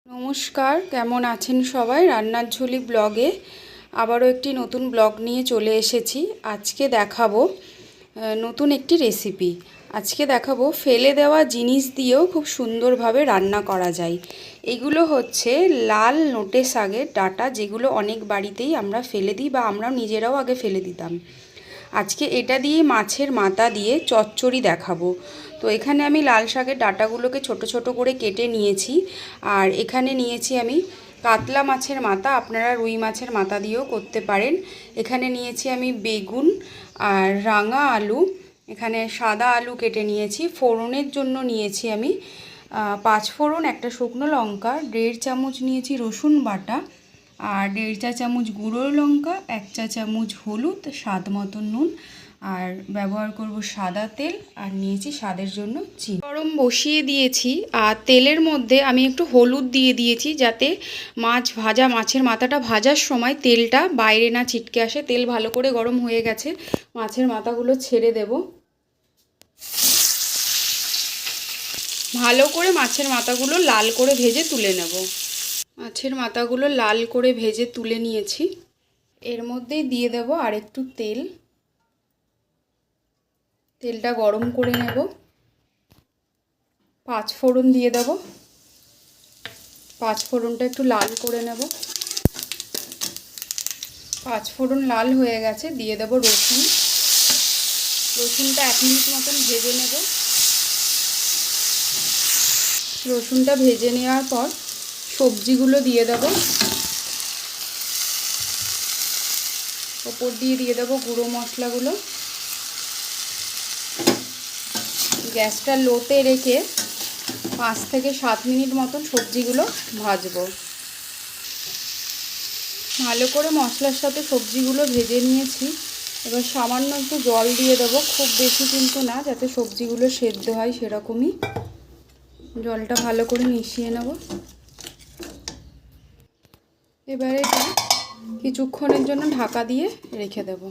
নমস্কার, কেমন আছেন সবাই? রান্নার ঝুলি ব্লগে আবারও একটি নতুন ব্লগ নিয়ে চলে এসেছি। আজকে দেখাবো নতুন একটি রেসিপি। আজকে দেখাবো ফেলে দেওয়া জিনিস দিয়েও খুব সুন্দরভাবে রান্না করা যায়। এগুলো হচ্ছে লাল নোটে শাকের ডাঁটা, যেগুলো অনেক বাড়িতেই আমরা ফেলে দিই বা আমরা নিজেরাও আগে ফেলে দিতাম। আজকে এটা দিয়ে মাছের মাথা দিয়ে চচ্চড়ি দেখাবো। তো এখানে আমি লাল শাকের ডাঁটাগুলোকে ছোট ছোট করে কেটে নিয়েছি। আর এখানে নিয়েছি আমি কাতলা মাছের মাথা, আপনারা রুই মাছের মাথা দিয়েও করতে পারেন। এখানে নিয়েছি আমি বেগুন আর রাঙা আলু, এখানে সাদা আলু কেটে নিয়েছি। ফোড়নের জন্য নিয়েছি আমি 5 ফোড়ন, একটা শুকনো লঙ্কা, 1.5 চামচ নিয়েছি রসুন বাটা, আর 1.5 চা চামচ গুঁড়ো লঙ্কা, 1 চা চামচ হলুদ, স্বাদ মতন নুন, আর ব্যবহার করব সাদা তেল, আর নিয়েছি স্বাদের জন্য চিনি। গরম বসিয়ে দিয়েছি আর তেলের মধ্যে আমি একটু হলুদ দিয়ে দিয়েছি, যাতে মাছের মাথাটা ভাজার সময় তেলটা বাইরে না ছিটকে আসে। তেল ভালো করে গরম হয়ে গেছে, মাছের মাথাগুলো ছেড়ে দেব। ভালো করে মাছের মাথাগুলো লাল করে ভেজে তুলে নেব। মাছের মাথাগুলো লাল করে ভেজে তুলে নিয়েছি। এর মধ্যেই দিয়ে দেব আর একটু তেল। তেলটা গরম করে নেব। 5 ফোড়ন দিয়ে দেব। 5 ফোড়নটা একটু লাল করে নেব। 5 ফোড়ন লাল হয়ে গেছে, দিয়ে দেব রসুন। রসুনটা 1 মিনিট মতন ভেজে নেব। রসুনটা ভেজে নেওয়ার পর সবজিগুলো দিয়ে দেব। ওপর দিয়ে দেব গুঁড়ো মশলাগুলো। গ্যাসটা লোতে রেখে 5 থেকে 7 মিনিট মতন সবজিগুলো ভাজবো। ভালো করে মশলার সাথে সবজিগুলো ভেজে নিয়েছি। এবার সামান্য একটু জল দিয়ে দেবো, খুব বেশি কিন্তু না, যাতে সবজিগুলো সেদ্ধ হয় সেরকমই। জলটা ভালো করে মিশিয়ে নেব। এবারে এটা কিছুক্ষণের জন্য ঢাকা দিয়ে রেখে দেব।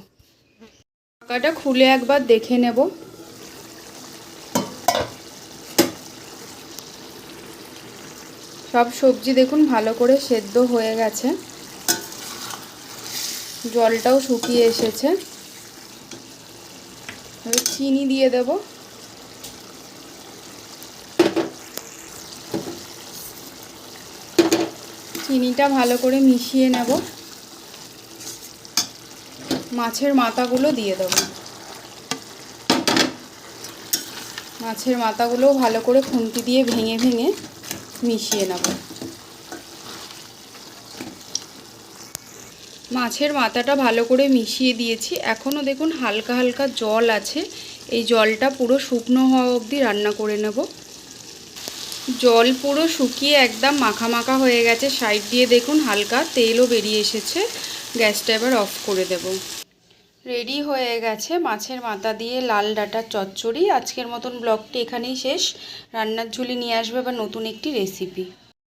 ঢাকাটা খুলে একবার দেখে নেব। সব সবজি দেখুন ভালো করে সেদ্ধ হয়ে গেছে, জলটাও শুকিয়ে এসেছে। এবার চিনি দিয়ে দেব। চিনিটা ভালো করে মিশিয়ে নেব। মাছের মাথাগুলো দিয়ে দেব। মাছের মাথাগুলোও ভালো করে খুন্তি দিয়ে ভেঙে ভেঙে মিশিয়ে নেব। মাছের মাথাটা ভালো করে মিশিয়ে দিয়েছি। এখনও দেখুন হালকা হালকা জল আছে, এই জলটা পুরো শুকনো হওয়া অবধি রান্না করে নেব। জল পুরো শুকিয়ে একদম মাখা মাখা হয়ে গেছে, সাইড দিয়ে দেখুন হালকা তেলও বেরিয়ে এসেছে। গ্যাসটা এবার অফ করে দেব। রেডি হয়ে গেছে মাছের মাথা দিয়ে লাল ডাঁটার চচ্চড়ি। আজকের মতন ব্লগটি এখানেই শেষ। রান্নার ঝুলি নিয়ে আসবে আবার নতুন একটি রেসিপি।